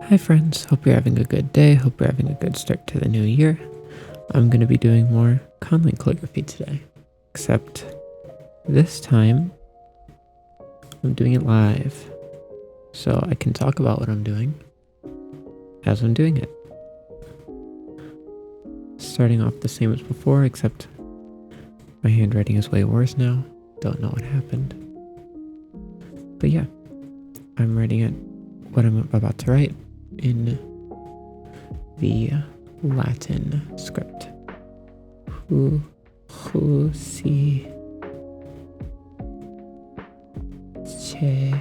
Hi friends, hope you're having a good day, hope you're having a good start to the new year. I'm going to be doing more conlang calligraphy today, except this time I'm doing it live, so I can talk about what I'm doing as I'm doing it. Starting off the same as before, except my handwriting is way worse now, don't know what happened. But yeah, I'm writing it, what I'm about to write, in the Latin script. Si che.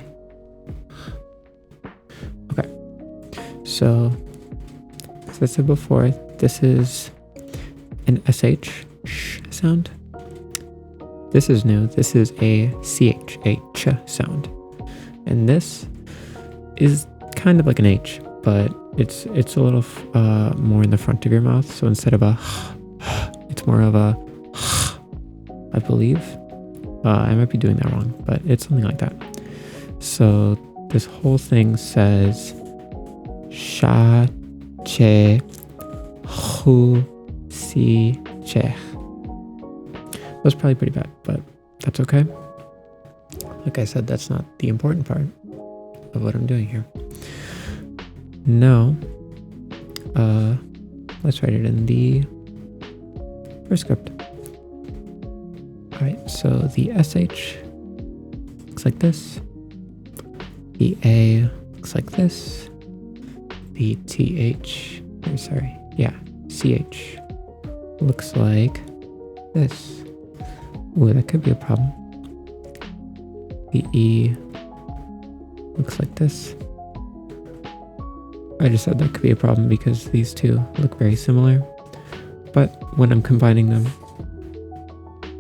Okay, so as I said before, this is an sh sound. This is new. This is a ch sound, and this is kind of like an H, but it's a little more in the front of your mouth. So instead of a, it's more of a, I believe. I might be doing that wrong, but it's something like that. So this whole thing says sha che hu si che. That's probably pretty bad, but that's okay. Like I said, that's not the important part of what I'm doing here. Now, let's write it in the first script. Alright, so the SH looks like this. The A looks like this. The TH, CH looks like this. Ooh, that could be a problem. The E looks like this. I just said that could be a problem because these two look very similar, but when I'm combining them,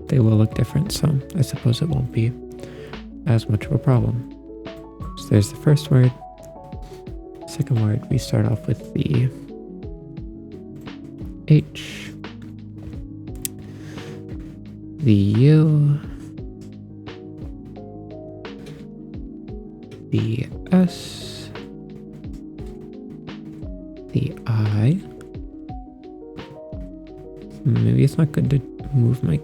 they will look different, so I suppose it won't be as much of a problem. So there's the first word. Second word, we start off with the H, the U, the S, the I. Maybe it's not good to move my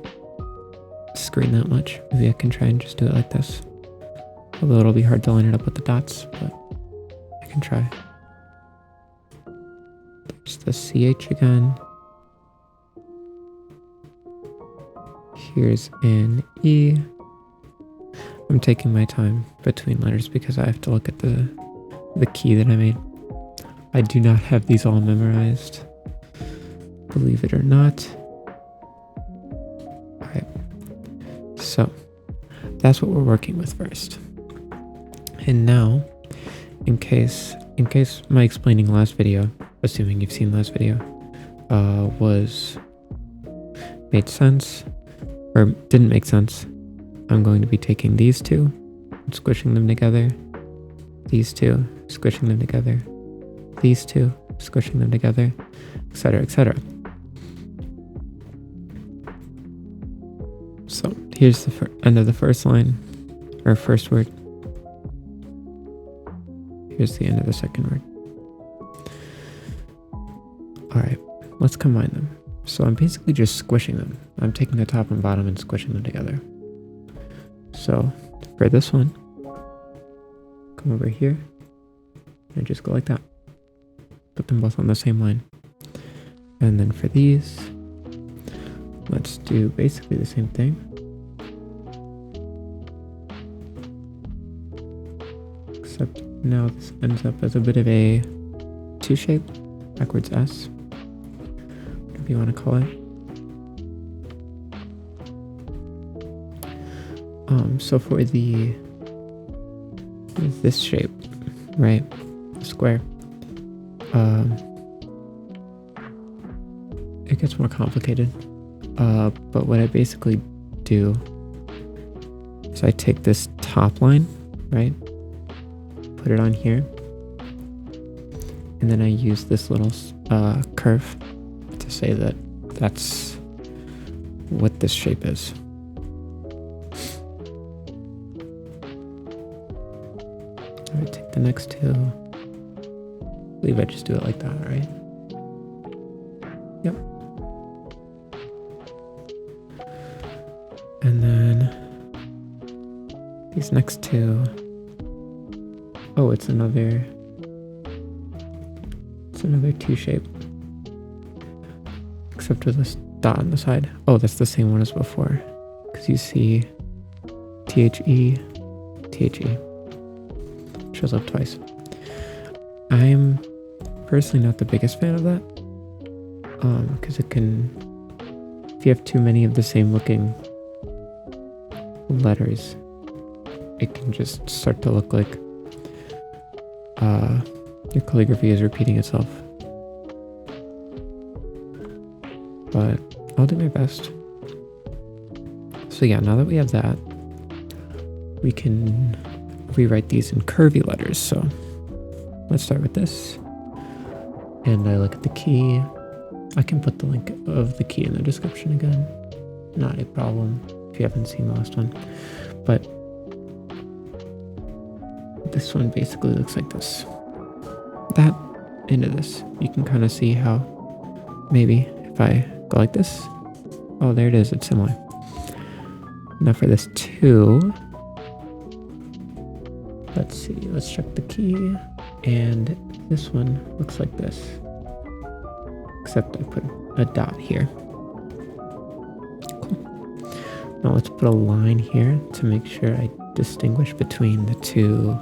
screen that much. Maybe I can try and just do it like this. Although it'll be hard to line it up with the dots, but I can try. There's the CH again. Here's an E. I'm taking my time between letters because I have to look at the key that I made. I do not have these all memorized, believe it or not. Alright, so that's what we're working with first. And now, in case my explaining last video, assuming you've seen last video, made sense, or didn't make sense, I'm going to be taking these two and squishing them together, these two, squishing them together, these two, squishing them together, etc., etc. So here's the end of the first line, or first word. Here's the end of the second word. Alright, let's combine them. So I'm basically just squishing them. I'm taking the top and bottom and squishing them together. So for this one, come over here and just go like that. Put them both on the same line. And then for these, let's do basically the same thing. Except now this ends up as a bit of a two shape, backwards S, whatever you want to call it. So for this shape, right, square, it gets more complicated. But what I basically do is I take this top line, right, put it on here, and then I use this little curve to say that that's what this shape is. I take the next two, believe I just do it like that, right? Yep. And then these next two. Oh, it's another 2 shape. Except with this dot on the side. Oh, that's the same one as before. Because you see THE, THE. Shows up twice. I'm personally not the biggest fan of that. Because it can, if you have too many of the same looking letters, it can just start to look like your calligraphy is repeating itself. But I'll do my best. So yeah, now that we have that, we can rewrite these in curvy letters. So let's start with this. And I look at the key. I can put the link of the key in the description again. Not a problem if you haven't seen the last one. But this one basically looks like this. That into this. You can kind of see how maybe if I go like this. Oh, there it is. It's similar. Now for this 2. Let's see. Let's check the key. And this one looks like this. Except I put a dot here. Cool. Now let's put a line here to make sure I distinguish between the 2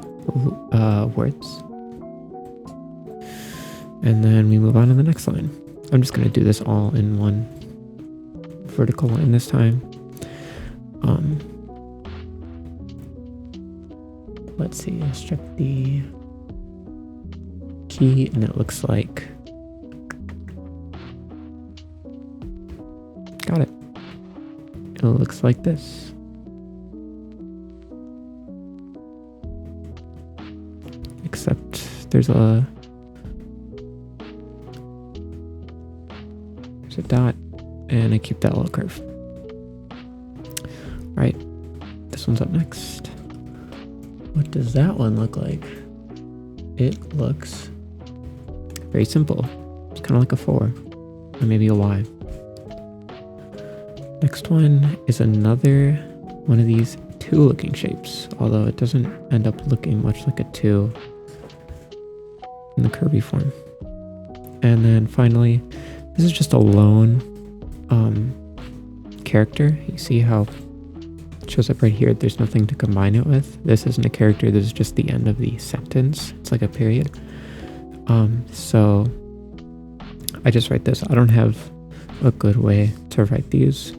words. And then we move on to the next line. I'm just going to do this all in one vertical line this time. Let's see, let's check the key, and it looks like, got it. It looks like this. Except there's a dot, and I keep that little curve. Right, this one's up next. What does that one look like? It looks very simple. It's kind of like a 4, or maybe a Y. Next one is another one of these 2 looking shapes, although it doesn't end up looking much like a 2 in the curvy form. And then finally, this is just a lone character. You see how it shows up right here. There's nothing to combine it with. This isn't a character. This is just the end of the sentence. It's like a period. So I just write this. I don't have a good way to write these.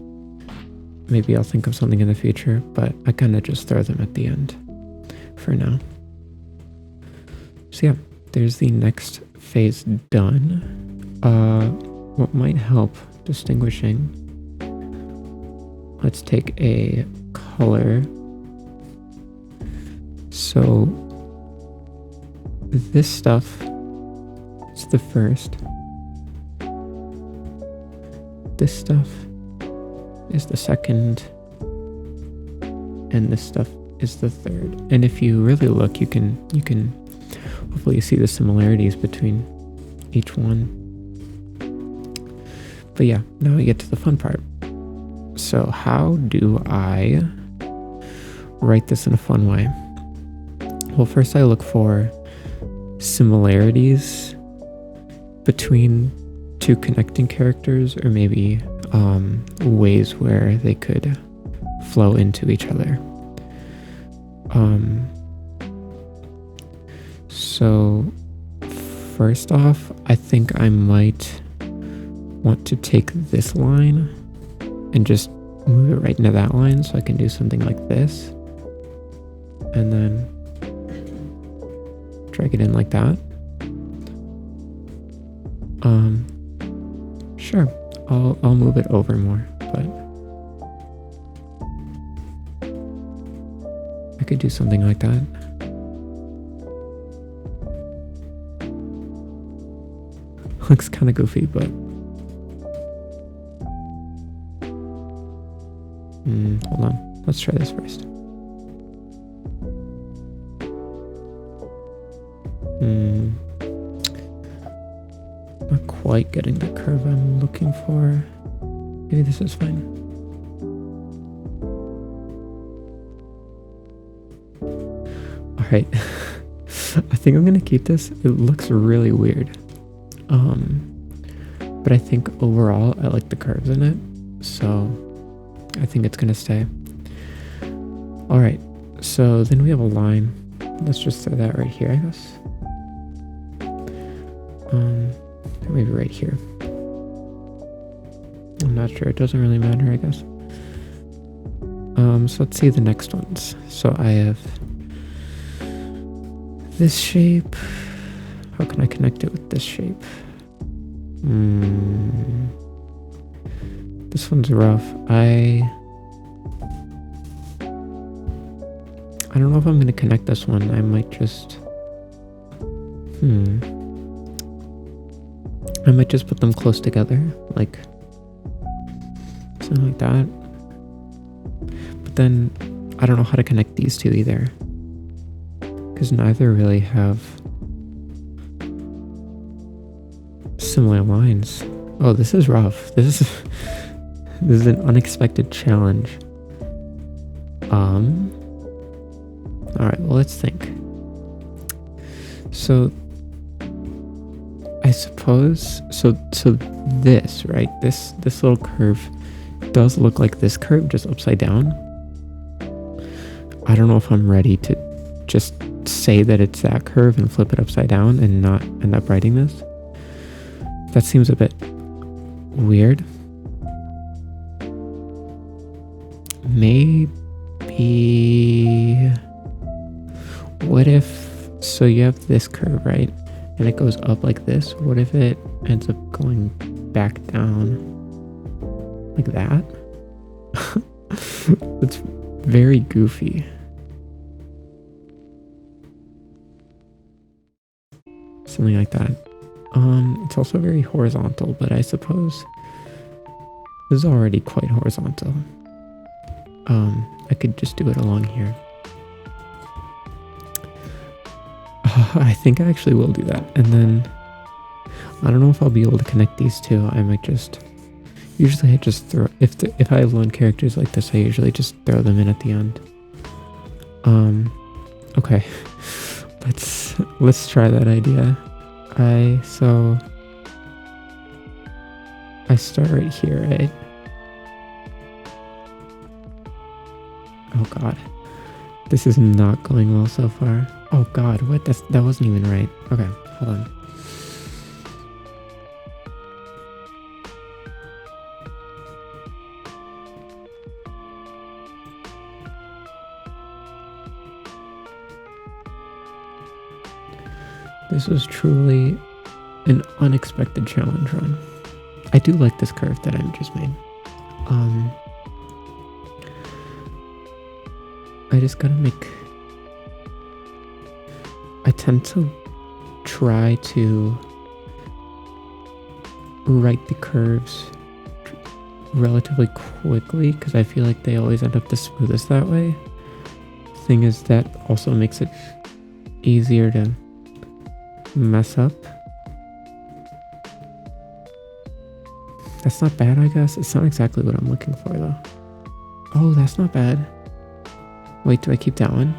Maybe I'll think of something in the future, but I kind of just throw them at the end for now. So yeah, there's the next phase done. What might help distinguishing, let's take a color. So this stuff is the first. This stuff is the second. And this stuff is the third. And if you really look, you can hopefully see the similarities between each one. But yeah, now we get to the fun part. So how do I write this in a fun way? Well, first I look for similarities between 2 connecting characters, or maybe ways where they could flow into each other. So first off, I think I might want to take this line and just move it right into that line, so I can do something like this, and then drag it in like that. Sure, I'll move it over more, but I could do something like that. Looks kind of goofy, but hold on. Let's try this first. quite getting the curve I'm looking for. Maybe this is fine. All right. I think I'm gonna keep this. It looks really weird. But I think overall I like the curves in it, so I think it's gonna stay. All right, so then we have a line. Let's just throw that right here, I guess. Maybe right here. I'm not sure, it doesn't really matter, I guess. So let's see the next ones. So I have this shape. How can I connect it with this shape? This one's rough. I don't know if I'm going to connect this one. I might just... I might just put them close together. Like... something like that. But then, I don't know how to connect these two either. Because neither really have similar lines. Oh, this is rough. This is an unexpected challenge. Alright, well, let's think. So I suppose so this, right? This little curve does look like this curve, just upside down. I don't know if I'm ready to just say that it's that curve and flip it upside down and not end up writing this. That seems a bit weird. Maybe... what if... so you have this curve, right? And it goes up like this. What if it ends up going back down like that? It's very goofy. Something like that. It's also very horizontal, but I suppose this is already quite horizontal. I could just do it along here. I think I actually will do that. And then I don't know if I'll be able to connect these two. I might just... usually I just throw... if I have lone characters like this, I usually just throw them in at the end. Okay. Let's try that idea. I start right here, right? Oh god. This is not going well so far. Oh god, what? That wasn't even right. Okay, hold on. This was truly an unexpected challenge run. I do like this curve that I just made. I just gotta make... I tend to try to write the curves relatively quickly because I feel like they always end up the smoothest that way. Thing is, that also makes it easier to mess up. That's not bad, I guess. It's not exactly what I'm looking for, though. Oh, that's not bad. Wait, do I keep that one?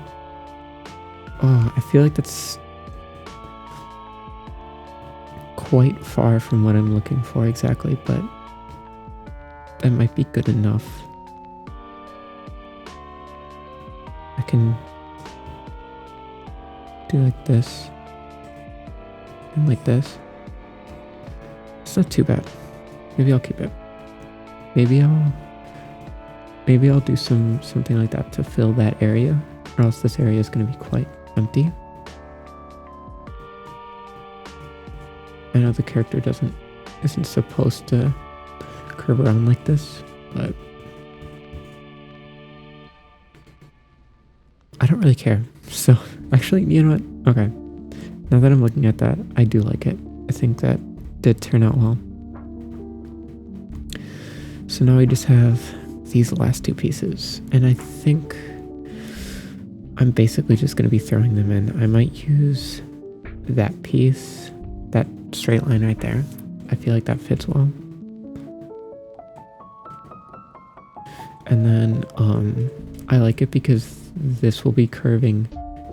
Oh, I feel like that's quite far from what I'm looking for exactly, but that might be good enough. I can do like this and like this. It's not too bad. Maybe I'll keep it. Maybe I'll do something like that to fill that area, or else this area is going to be quite empty. I know the character isn't supposed to curve around like this, but I don't really care. So actually, you know what? Okay. Now that I'm looking at that, I do like it. I think that did turn out well. So now we just have these last two pieces, and I think I'm basically just going to be throwing them in. I might use that piece, that straight line right there, I feel like that fits well. And then I like it because this will be curving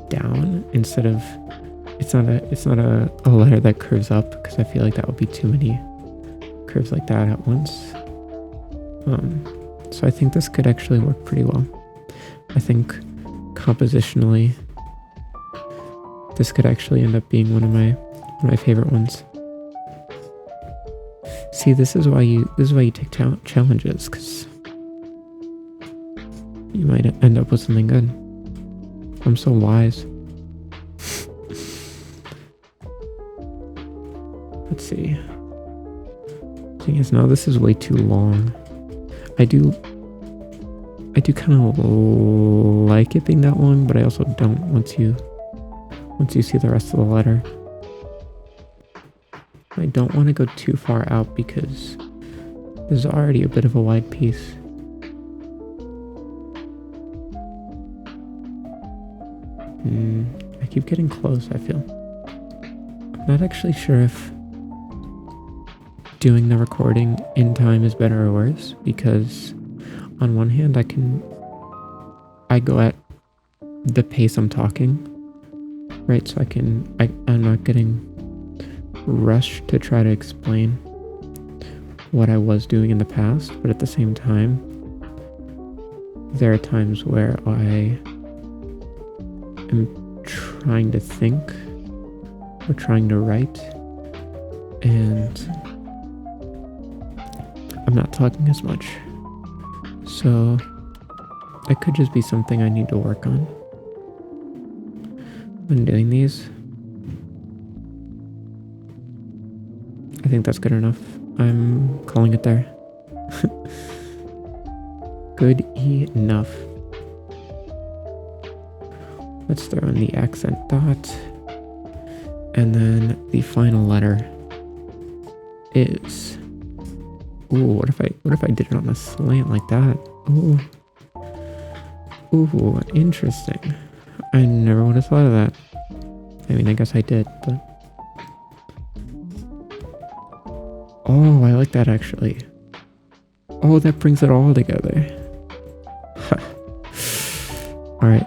down instead of, it's not a letter that curves up, because I feel like that would be too many curves like that at once. So I think this could actually work pretty well. I think compositionally, this could actually end up being one of my favorite ones. See, this is why you take challenges, because you might end up with something good. I'm so wise. Let's see. Thing is, now this is way too long. I do kind of like it being that long, but I also don't once you see the rest of the letter. I don't want to go too far out because there's already a bit of a wide piece. I keep getting close, I feel. I'm not actually sure if doing the recording in time is better or worse, because on one hand I go at the pace I'm talking, right? So I'm not getting rushed to try to explain what I was doing in the past, but at the same time, there are times where I am trying to think or trying to write, and I'm not talking as much. So that could just be something I need to work on when doing these. I think that's good enough. I'm calling it there. Good enough. Let's throw in the accent dot. And then the final letter is... Ooh, what if I did it on a slant like that? Ooh, interesting. I never would have thought of that. I mean, I guess I did, but... Oh, I like that actually. Oh, that brings it all together. Alright.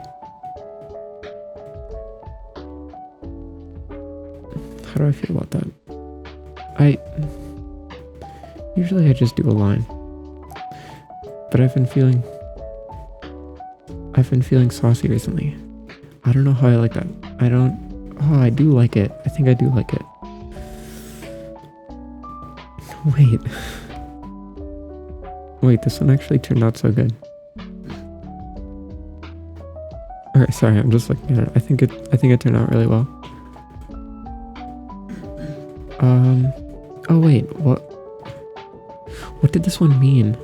How do I feel about that? Usually I just do a line. But I've been feeling saucy recently. I don't know how I like that. I do like it. I think I do like it. Wait, this one actually turned out so good. Alright, sorry, I'm just looking at it. I think it turned out really well. Oh wait, what did this one mean?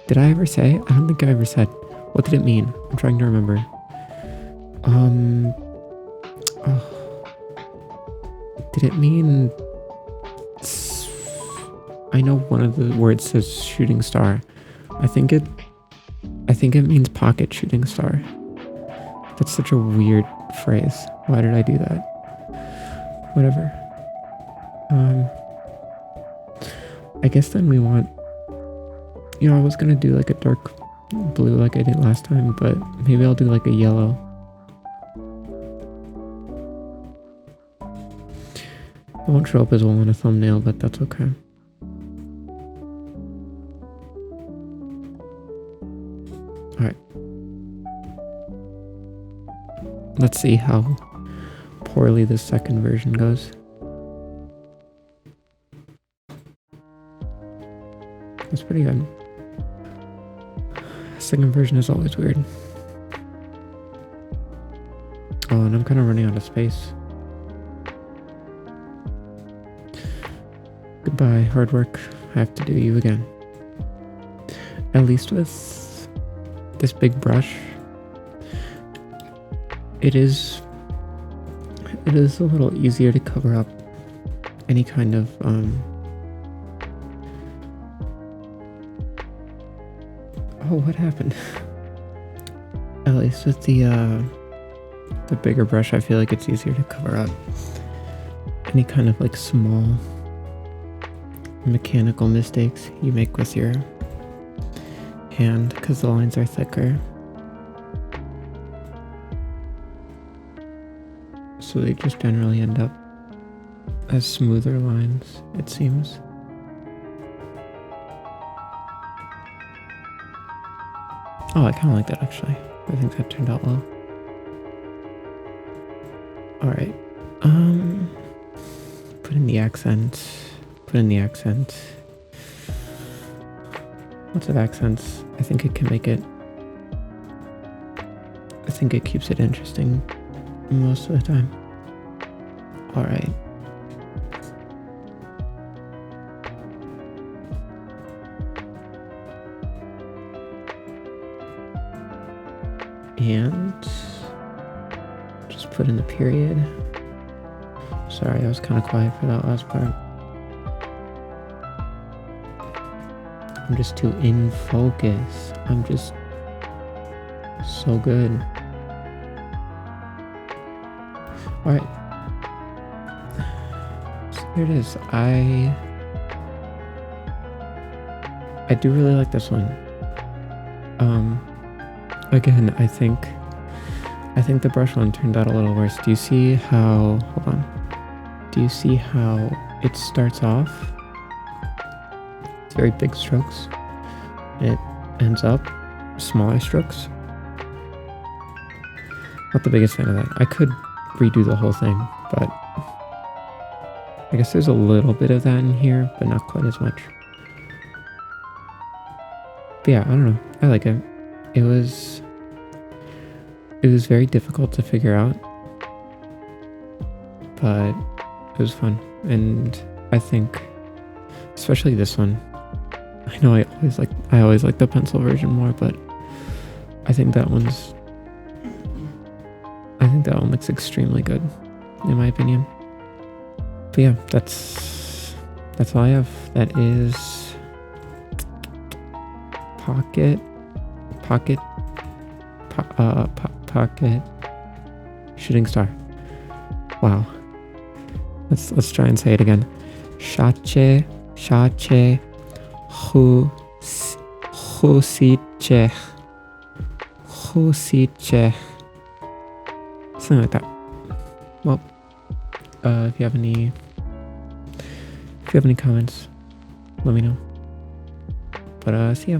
Did I ever say? I don't think I ever said. What did it mean? I'm trying to remember. Did it mean... I know one of the words says shooting star. I think it means pocket shooting star. That's such a weird phrase. Why did I do that? Whatever. I guess then we want... I was gonna do like a dark blue like I did last time, but maybe I'll do like a yellow. It won't show up as well on a thumbnail, but that's okay. Alright. Let's see how poorly the second version goes. That's pretty good. Second version is always weird. Oh, and I'm kind of running out of space. Goodbye, hard work. I have to do you again. At least with this big brush, it is a little easier to cover up any kind of oh, what happened? At least with the bigger brush, I feel like it's easier to cover up any kind of like small mechanical mistakes you make with your hand because the lines are thicker. So they just generally end up as smoother lines, it seems. Oh, I kind of like that actually. I think that turned out well. Alright. Put in the accent. Put in the accent. Lots of accents. I think it can make it... I think it keeps it interesting most of the time. Alright. And just put in the period. Sorry, I was kind of quiet for that last part. I'm just too in focus. I'm just so good. Alright. So here it is. I do really like this one. Again, I think the brush one turned out a little worse. Do you see how, hold on. Do you see how it starts off? It's very big strokes. It ends up smaller strokes. Not the biggest fan of that. I could redo the whole thing, but I guess there's a little bit of that in here, but not quite as much. But yeah, I don't know. I like it. It was very difficult to figure out, but it was fun. And I think, especially this one, I know I always like the pencil version more, but I think that one looks extremely good, in my opinion. But yeah, that's all I have. That is pocket shooting star. Wow. Let's try and say it again. Shache husiche. Something like that. Well, if you have any comments, let me know. But see ya.